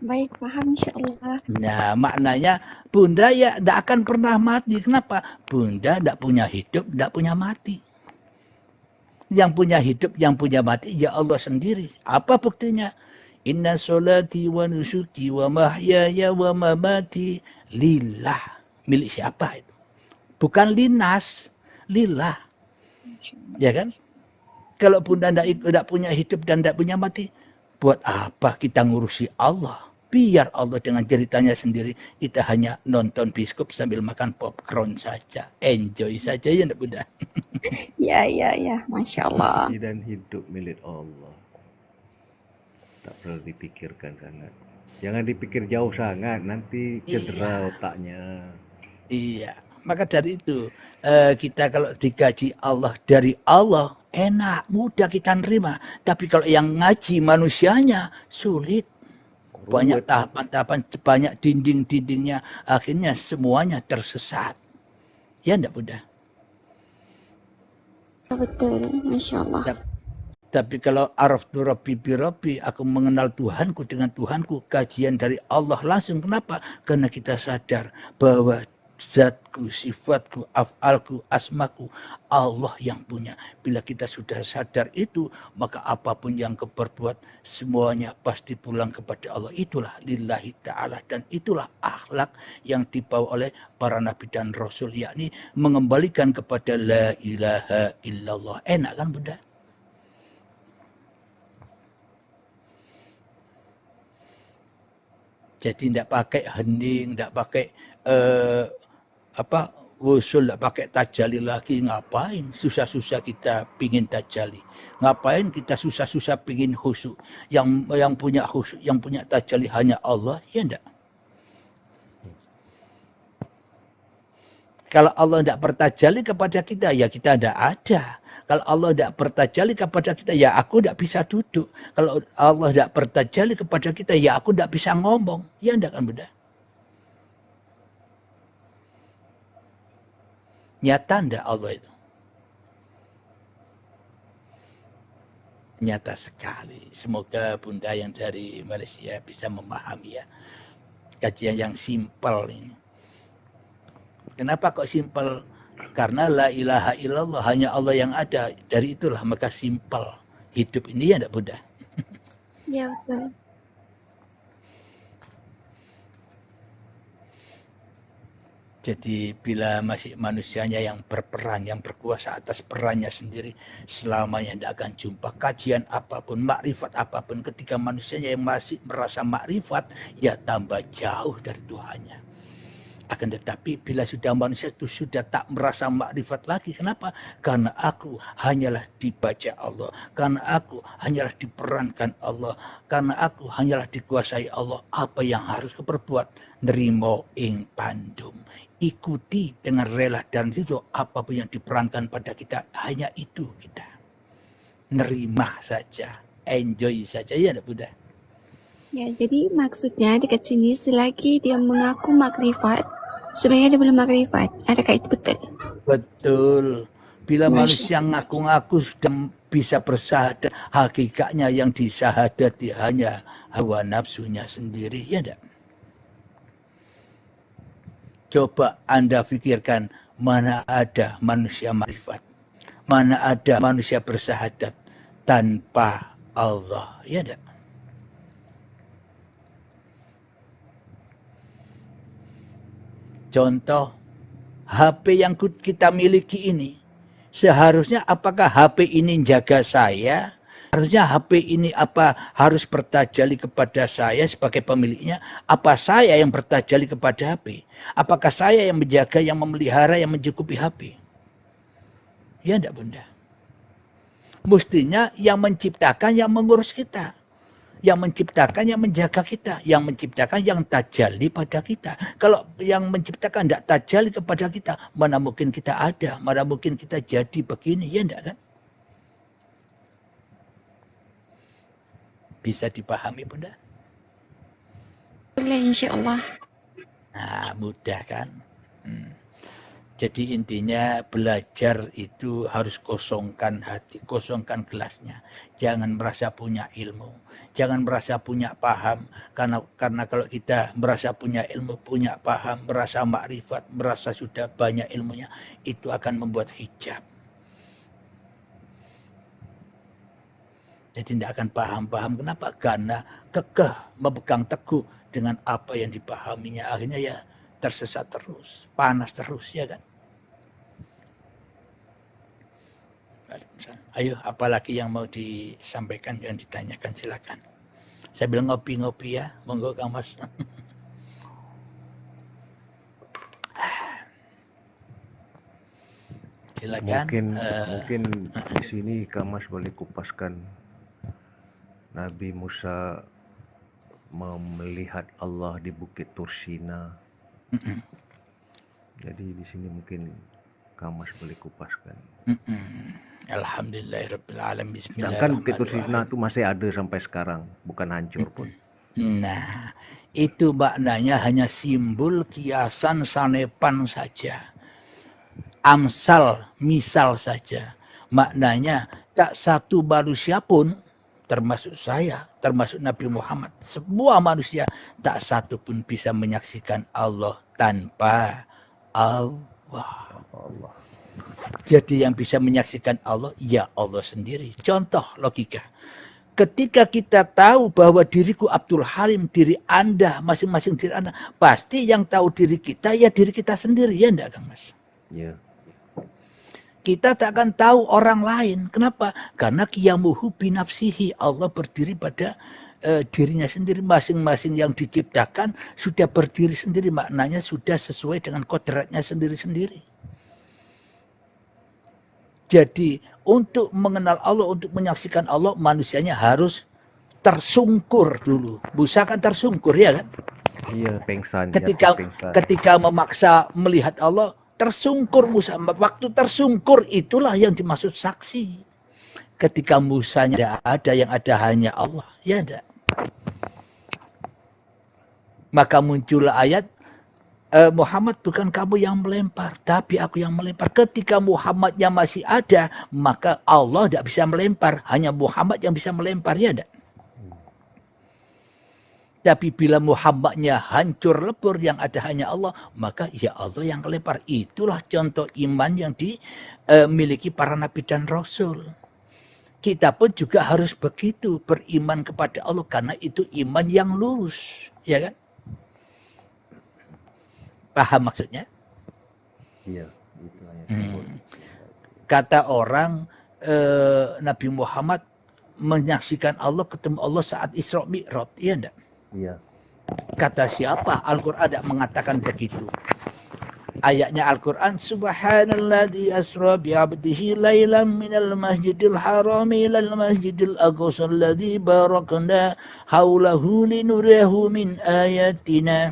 Baik, paham insyaallah. Nah, maknanya Bunda ya tidak akan pernah mati. Kenapa? Bunda tidak punya hidup, tidak punya mati. Yang punya hidup, yang punya mati, ya Allah sendiri. Apa buktinya? Inna solati wa nusuki wa mahyaya wa mamati lillah. Milik siapa itu? Bukan linas, lillah. Ya kan? Kalau Bunda tidak punya hidup dan tidak punya mati, buat apa kita ngurusi Allah? Biar Allah dengan ceritanya sendiri, kita hanya nonton biskop sambil makan popcorn saja. Enjoy saja ya enggak Bunda? Ya, Masya Allah. Mati dan hidup milik Allah. Tak perlu dipikirkan sangat. Jangan dipikir jauh sangat, nanti cedera Iya, otaknya. iya. Maka dari itu, kita kalau digaji Allah dari Allah, enak, mudah kita nerima. Tapi kalau yang ngaji manusianya, sulit. Banyak Ruwet. tahapan-tahapan, banyak dinding-dindingnya. Akhirnya semuanya tersesat. Ya enggak Bunda? Betul, Masya Allah. Tapi kalau araftu rabbi bi rabbi, aku mengenal Tuhanku dengan Tuhanku, kajian dari Allah langsung. Kenapa? Karena kita sadar bahwa zatku, sifatku, af'alku, asmaku, Allah yang punya. Bila kita sudah sadar itu, maka apapun yang kau perbuat, semuanya pasti pulang kepada Allah. Itulah lillahi ta'ala. Dan itulah akhlak yang dibawa oleh para nabi dan rasul, yakni mengembalikan kepada la ilaha illallah. Enak kan Bunda? Jadi tidak pakai hening, tidak pakai eh, apa wusul, tidak pakai tajali lagi. Ngapain susah-susah kita pingin tajali? Ngapain kita susah-susah pingin khusyuk? Yang punya khusyuk, yang punya tajali hanya Allah, ya enggak? Kalau Allah tidak bertajali kepada kita, ya kita tidak ada. Kalau Allah tidak bertajali kepada kita, ya aku tidak bisa duduk. Kalau Allah tidak bertajali kepada kita, ya aku tidak bisa ngomong. Ya enggak kan Bunda? Nyata enggak Allah itu? Nyata sekali. Semoga Bunda yang dari Malaysia bisa memahami ya. Kajian yang simpel ini. Kenapa kok simpel? Karena la ilaha illallah, hanya Allah yang ada. Dari itulah maka simpel. Hidup ini ya enggak Bunda? Ya, betul. Jadi bila masih manusianya yang berperan, yang berkuasa atas perannya sendiri, selamanya tidak akan jumpa kajian apapun, makrifat apapun. Ketika manusianya yang masih merasa makrifat, ya tambah jauh dari Tuhannya. Akan tetapi bila sudah manusia itu sudah tak merasa makrifat lagi. Kenapa? Karena aku hanyalah dibaca Allah. Karena aku hanyalah diperankan Allah. Karena aku hanyalah dikuasai Allah. Apa yang harus kuperbuat? Nerimo ing pandum. Ikuti dengan rela dan itu apapun yang diperankan pada kita. Hanya itu kita. Nerima saja. Enjoy saja ya Bunda. Ya, jadi maksudnya dekat sini selagi dia mengaku makrifat, sebenarnya dia belum makrifat. Adakah itu betul? Betul. Bila Masya manusia ngaku-ngaku sudah bisa bersahadat, hakikatnya yang disahadati hanya hawa nafsunya sendiri, ya enggak? Coba Anda pikirkan, mana ada manusia marifat, mana ada manusia bersahadat tanpa Allah, ya enggak? Contoh, HP yang kita miliki ini, seharusnya apakah HP ini jaga saya? Harusnya HP ini apa harus bertajali kepada saya sebagai pemiliknya? Apa saya yang bertajali kepada HP? Apakah saya yang menjaga, yang memelihara, yang mencukupi HP? Ya enggak Bunda? Mestinya yang menciptakan, yang mengurus kita. Yang menciptakan, yang menjaga kita. Yang menciptakan, yang tajali pada kita. Kalau yang menciptakan tidak tajali kepada kita, mana mungkin kita ada, mana mungkin kita jadi begini, ya enggak kan? Bisa dipahami Bunda? Allah, insya Allah. Nah, mudah kan? Jadi intinya belajar itu harus kosongkan hati, kosongkan gelasnya. Jangan merasa punya ilmu, jangan merasa punya paham. Karena kalau kita merasa punya ilmu, punya paham, merasa makrifat, merasa sudah banyak ilmunya, itu akan membuat hijab. Jadi tidak akan paham-paham. Kenapa? Karena kekeh memegang teguh dengan apa yang dipahaminya. Akhirnya ya tersesat terus, panas terus, ya kan? Ayo, apalagi yang mau disampaikan, yang ditanyakan, silakan. Saya bilang ngopi-ngopi ya, monggo Kang Mas. Silakan. Mungkin di sini Kang Mas boleh kupaskan Nabi Musa melihat Allah di Bukit Tursina. Jadi di sini mungkin Kang Mas boleh kupaskan. Alhamdulillahirrahmanirrahim. Sedangkan Bukit Tursina itu masih ada sampai sekarang, bukan hancur pun. Nah, itu maknanya hanya simbol, kiasan, sanepan saja. Amsal, misal saja. Maknanya tak satu manusia pun, termasuk saya, termasuk Nabi Muhammad, semua manusia tak satu pun bisa menyaksikan Allah tanpa Allah. Jadi yang bisa menyaksikan Allah, ya Allah sendiri. Contoh logika. Ketika kita tahu bahwa diriku Abdul Halim, diri Anda, masing-masing diri Anda, pasti yang tahu diri kita, ya diri kita sendiri, ya enggak Kang Mas? Ya. Kita tak akan tahu orang lain. Kenapa? Karena qiyamuhu binafsihi. Allah berdiri pada dirinya sendiri. Masing-masing yang diciptakan sudah berdiri sendiri. Maknanya sudah sesuai dengan kodratnya sendiri-sendiri. Jadi untuk mengenal Allah, untuk menyaksikan Allah, manusianya harus tersungkur dulu. Musa kan tersungkur, ya kan? Iya, pengsan. Ketika memaksa melihat Allah, tersungkur Musa. Waktu tersungkur itulah yang dimaksud saksi. Ketika Musanya tidak ada, yang ada hanya Allah. Ya ada. Maka muncullah ayat, Muhammad bukan kamu yang melempar, tapi aku yang melempar. Ketika Muhammadnya masih ada, maka Allah tidak bisa melempar. Hanya Muhammad yang bisa melempar. Ya ada. Tapi bila Muhammadnya hancur lebur, yang ada hanya Allah, maka ya Allah yang kelempar. Itulah contoh iman yang dimiliki para nabi dan rasul. Kita pun juga harus begitu, beriman kepada Allah, karena itu iman yang lurus, ya kan? Paham maksudnya? Iya. Kata orang, Nabi Muhammad menyaksikan Allah, ketemu Allah saat Isra Mi'raj, iya enggak? Iya. Kata siapa? Al-Quran tidak mengatakan begitu. Ayatnya Al-Quran, Subhanalladzi asra bi'abdihi laylan minal masjidil harami ilal masjidil aqsa alladzi barakna haulahu linuriyahu min ayatina.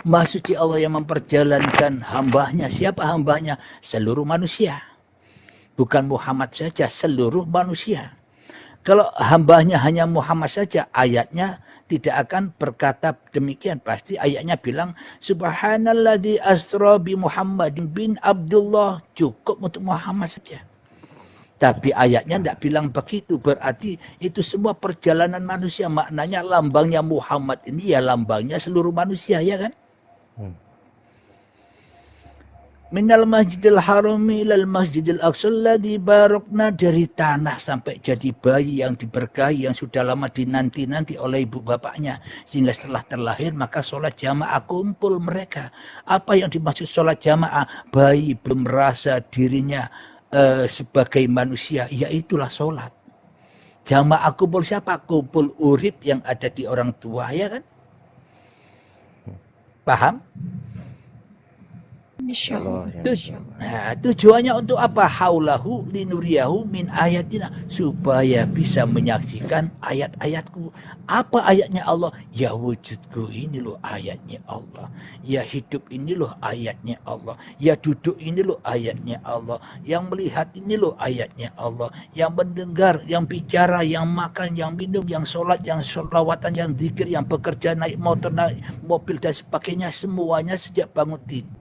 Maha suci Allah yang memperjalankan hambanya. Siapa hambanya? Seluruh manusia. Bukan Muhammad saja, seluruh manusia. Kalau hambanya hanya Muhammad saja, ayatnya tidak akan berkata demikian. Pasti ayatnya bilang, Subhanalladzi asra bi Muhammadin bin Abdullah. Cukup untuk Muhammad saja. Tapi ayatnya tidak bilang begitu. Berarti itu semua perjalanan manusia. Maknanya lambangnya Muhammad ini ya lambangnya seluruh manusia, ya kan? Minal masjidil harami ilal masjidil aqsa alladzi barakna, dari tanah sampai jadi bayi yang diberkahi, yang sudah lama dinanti-nanti oleh ibu bapaknya, sehingga setelah terlahir maka sholat jamaah kumpul mereka. Apa yang dimaksud sholat jamaah? Bayi belum merasa dirinya sebagai manusia, yaitulah sholat. Jamaah kumpul siapa? Kumpul urip yang ada di orang tua, ya kan? Paham? Tujuannya untuk apa? Haulahu linuriyahu min ayatina, supaya bisa menyaksikan ayat-ayatku. Apa ayatnya Allah? Ya wujudku ini loh ayatnya Allah. Ya hidup ini loh ayatnya Allah. Ya duduk ini loh ayatnya Allah. Yang melihat ini loh ayatnya Allah. Yang mendengar, yang bicara, yang makan, yang minum, yang sholat, yang sholawatan, yang zikir, yang bekerja, naik motor, naik mobil dan sebagainya, semuanya sejak bangun tidur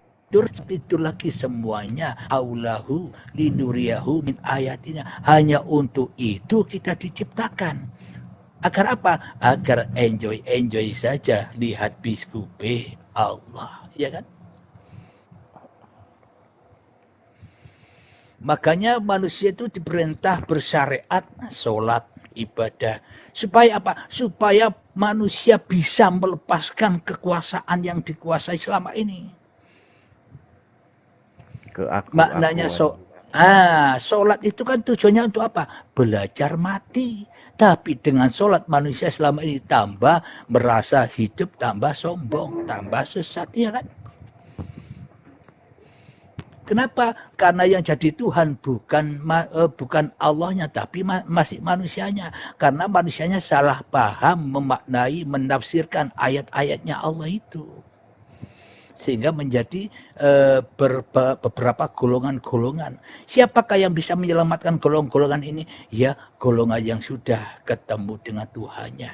tidur lagi semuanya. Aulahu linuriyahu min ayatina. Hanya untuk itu kita diciptakan. Agar apa? Agar enjoy saja lihat biskupe Allah, ya kan? Makanya manusia itu diperintah bersyariat, sholat, ibadah. Supaya apa? Supaya manusia bisa melepaskan kekuasaan yang dikuasai selama ini. Maknanya sholat itu kan tujuannya untuk apa? Belajar mati. Tapi dengan sholat manusia selama ini tambah merasa hidup, tambah sombong, tambah sesat, ya kan? Kenapa? Karena yang jadi Tuhan bukan Allahnya, tapi masih manusianya. Karena manusianya salah paham, memaknai, menafsirkan ayat-ayatnya Allah itu. Sehingga menjadi beberapa golongan-golongan. Siapakah yang bisa menyelamatkan golongan-golongan ini? Ya, golongan yang sudah ketemu dengan Tuhannya.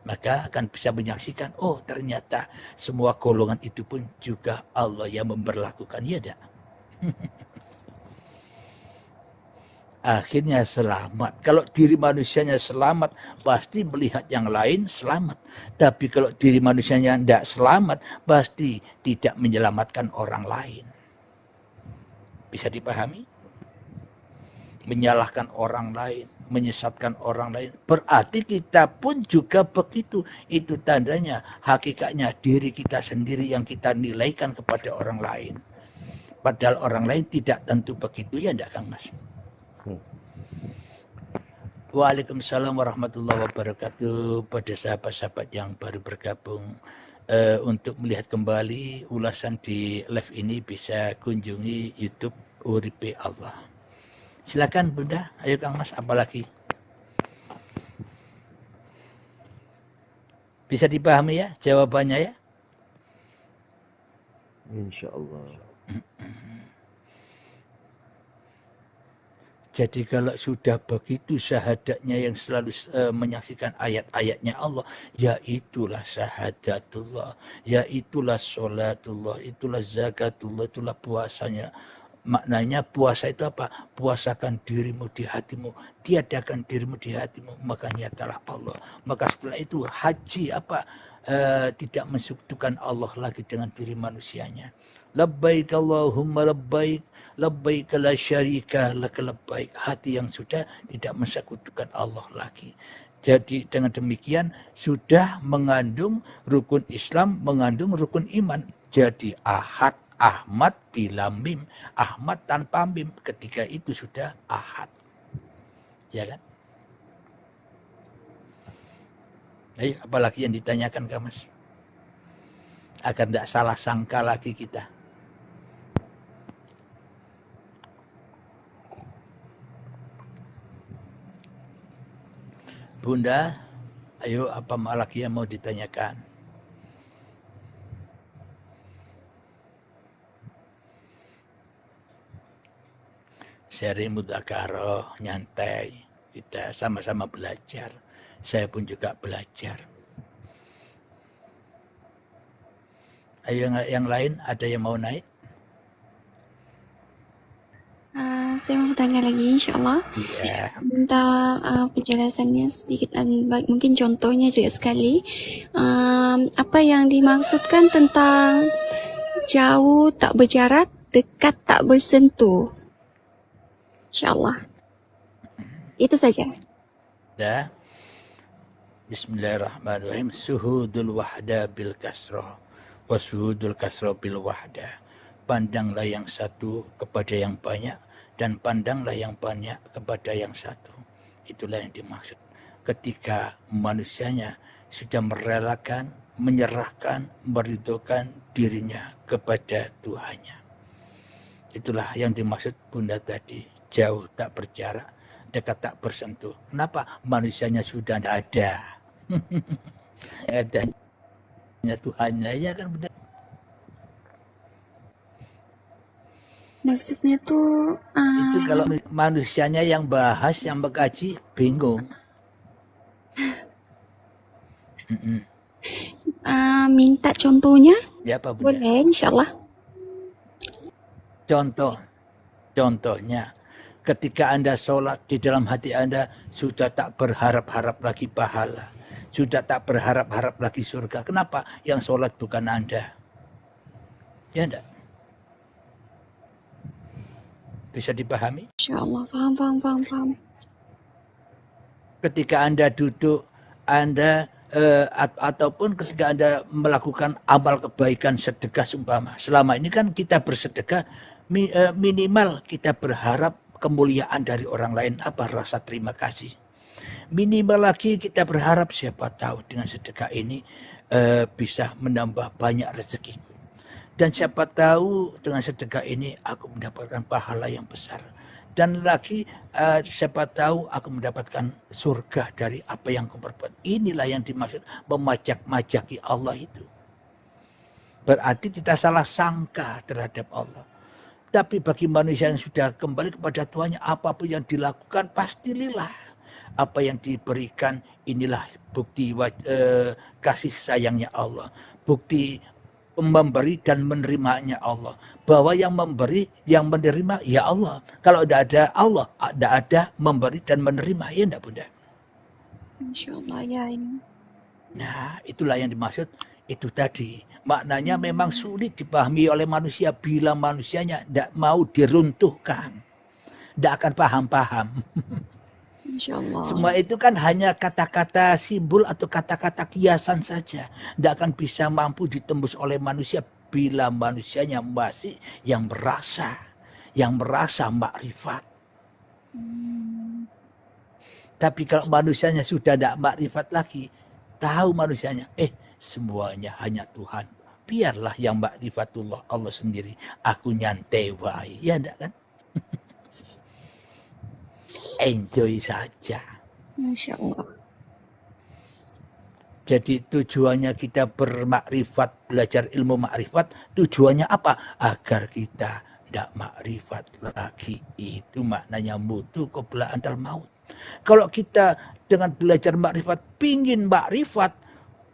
Maka akan bisa menyaksikan, oh ternyata semua golongan itu pun juga Allah yang memberlakukan. Ya dah. Akhirnya selamat. Kalau diri manusianya selamat, pasti melihat yang lain selamat. Tapi kalau diri manusianya tidak selamat, pasti tidak menyelamatkan orang lain. Bisa dipahami? Menyalahkan orang lain, menyesatkan orang lain. Berarti kita pun juga begitu. Itu tandanya, hakikatnya diri kita sendiri yang kita nilaikan kepada orang lain. Padahal orang lain tidak tentu begitu, ya enggak Kang Mas? Waalaikumsalam warahmatullahi wabarakatuh. Pada sahabat-sahabat yang baru bergabung, untuk melihat kembali ulasan di live ini bisa kunjungi YouTube Uripe Allah. Silakan Bunda, ayo Kang Mas, apalagi? Bisa dipahami ya jawabannya ya? Insya Allah. Jadi kalau sudah begitu syahadatnya yang selalu menyaksikan ayat-ayatnya Allah, ya itulah syahadatullah, ya itulah sholatullah, itulah zakatullah, itulah puasanya. Maknanya puasa itu apa? Puasakan dirimu di hatimu, tiadakan dirimu di hatimu, maka nyatalah Allah. Maka setelah itu haji apa? Tidak mensekutukan Allah lagi dengan diri manusianya. Labbaik Allahumma labbaik, labbaik la syarika laka labbaik. Hati yang sudah tidak mensekutukan Allah lagi. Jadi dengan demikian sudah mengandung rukun Islam, mengandung rukun iman. Jadi ahad, Ahmad bila mim, Ahmad tanpa mim, ketika itu sudah ahad. Ya kan? Ayo, apalagi yang ditanyakan Kak Mas? Agar tidak salah sangka lagi kita. Bunda, ayo apa lagi yang mau ditanyakan? Sharing mudzakarah, nyantai, kita sama-sama belajar. Saya pun juga belajar. Ayo yang lain, ada yang mau naik? Saya mau tanya lagi, insyaAllah. Iya. Minta penjelasannya sedikit, mungkin contohnya juga sekali. Apa yang dimaksudkan tentang jauh tak berjarak, dekat tak bersentuh? InsyaAllah. Itu saja. Ya. Bismillahirrahmanirrahim. Suhudul wahda bil kasroh. Wasuhudul kasroh bil wahda. Pandanglah yang satu kepada yang banyak, dan pandanglah yang banyak kepada yang satu. Itulah yang dimaksud. Ketika manusianya sudah merelakan, menyerahkan, meridhokan dirinya kepada Tuhannya. Itulah yang dimaksud Bunda tadi. Jauh tak berjarak, dekat tak bersentuh. Kenapa? Manusianya sudah tidak ada. Adanya Tuhannya, ya kan Bunda? Maksudnya tuh itu kalau manusianya yang bahas, yang mengkaji, bingung. Minta contohnya? Ya apa Bunda? Boleh, insyaAllah. Contohnya, ketika Anda sholat di dalam hati Anda sudah tak berharap-harap lagi pahala. Sudah tak berharap-harap lagi surga. Kenapa? Yang sholat bukan Anda. Ya enggak? Bisa dipahami? Insya Allah, paham. Ketika Anda duduk, Anda ataupun ketika Anda melakukan amal kebaikan sedekah seumpama. Selama ini kan kita bersedekah minimal kita berharap kemuliaan dari orang lain, apa rasa terima kasih. Minimal lagi kita berharap siapa tahu dengan sedekah ini bisa menambah banyak rezeki. Dan siapa tahu dengan sedekah ini aku mendapatkan pahala yang besar. Dan lagi siapa tahu aku mendapatkan surga dari apa yang aku perbuat. Inilah yang dimaksud memajak-majaki Allah itu. Berarti kita salah sangka terhadap Allah. Tapi bagi manusia yang sudah kembali kepada Tuhannya, apapun yang dilakukan pasti lillah. Apa yang diberikan inilah bukti kasih sayangnya Allah. Bukti memberi dan menerimanya Allah. Bahwa yang memberi, yang menerima, ya Allah. Kalau tidak ada Allah, tidak ada memberi dan menerima. Ya tidak, Bunda? Insya Allah, ya ini. Nah, itulah yang dimaksud. Itu tadi. Maknanya memang sulit dipahami oleh manusia bila manusianya tidak mau diruntuhkan. Tidak akan paham-paham. Insya Allah. Semua itu kan hanya kata-kata simbol atau kata-kata kiasan saja. Tidak akan bisa mampu ditembus oleh manusia bila manusianya masih yang merasa makrifat. Tapi kalau manusianya sudah tidak makrifat lagi, tahu manusianya, semuanya hanya Tuhan. Biarlah yang makrifatullah Allah sendiri. Aku nyantai wae. Ya enggak kan? Enjoy saja. Masya Allah. Jadi tujuannya kita bermakrifat, belajar ilmu makrifat, tujuannya apa? Agar kita tidak makrifat lagi. Itu maknanya mutu qabla antal maut. Kalau kita dengan belajar makrifat, pingin makrifat,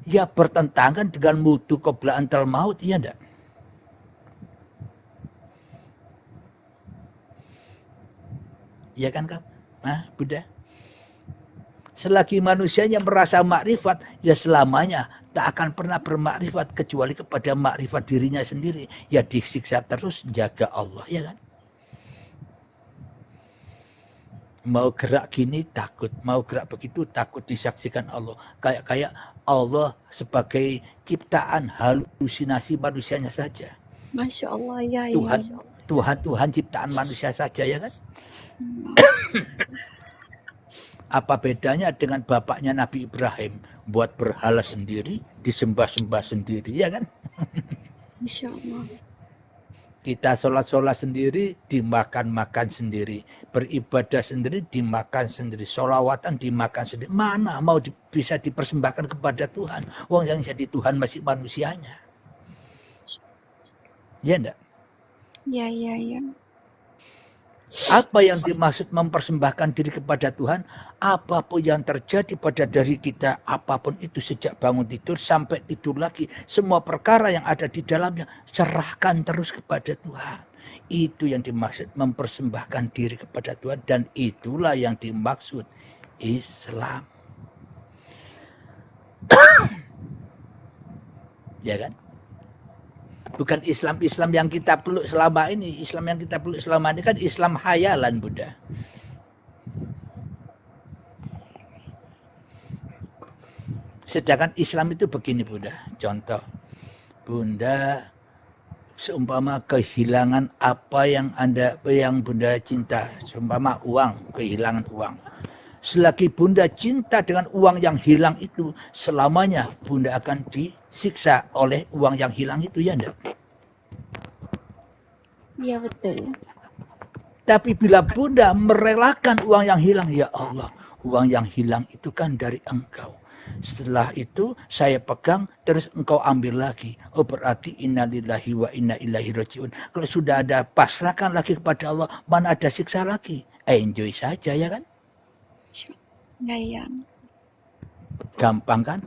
ya bertentangan dengan mutu qabla antal maut, iya enggak? Ya kan, Kak? Nah, Bunda. Selagi manusianya merasa makrifat, ya selamanya tak akan pernah bermakrifat kecuali kepada makrifat dirinya sendiri. Ya disiksa terus, jaga Allah, ya kan? Mau gerak gini takut, mau gerak begitu takut disaksikan Allah. Kayak Allah sebagai ciptaan halusinasi manusianya saja. Masya Allah, ya. Tuhan ciptaan manusia saja, ya kan? Apa bedanya dengan bapaknya Nabi Ibrahim? Buat berhala sendiri, disembah-sembah sendiri, ya kan? Insya Allah. Kita sholat-sholat sendiri, dimakan-makan sendiri. Beribadah sendiri, dimakan sendiri. Sholawatan dimakan sendiri. Mana mau bisa dipersembahkan kepada Tuhan? Wong yang jadi Tuhan masih manusianya. Ya enggak? Ya. Apa yang dimaksud mempersembahkan diri kepada Tuhan? Apapun yang terjadi pada diri kita, apapun itu sejak bangun tidur sampai tidur lagi, semua perkara yang ada di dalamnya, serahkan terus kepada Tuhan. Itu yang dimaksud mempersembahkan diri kepada Tuhan, dan itulah yang dimaksud Islam. Ya kan? Bukan Islam yang kita peluk selama ini. Islam yang kita peluk selama ini kan Islam hayalan, Bunda. Sedangkan Islam itu begini, Bunda. Contoh, Bunda seumpama kehilangan apa yang Bunda cinta, seumpama uang, kehilangan uang. Selagi Bunda cinta dengan uang yang hilang itu, selamanya Bunda akan disiksa oleh uang yang hilang itu, ya enggak? Iya, betul. Tapi bila Bunda merelakan uang yang hilang, ya Allah, uang yang hilang itu kan dari Engkau. Setelah itu saya pegang, terus Engkau ambil lagi. Oh, berarti innalillahi wa inna ilaihi rajiun. Kalau sudah ada, pasrahkan lagi kepada Allah, mana ada siksa lagi. Enjoy saja, ya kan? Ya. Gampang kan?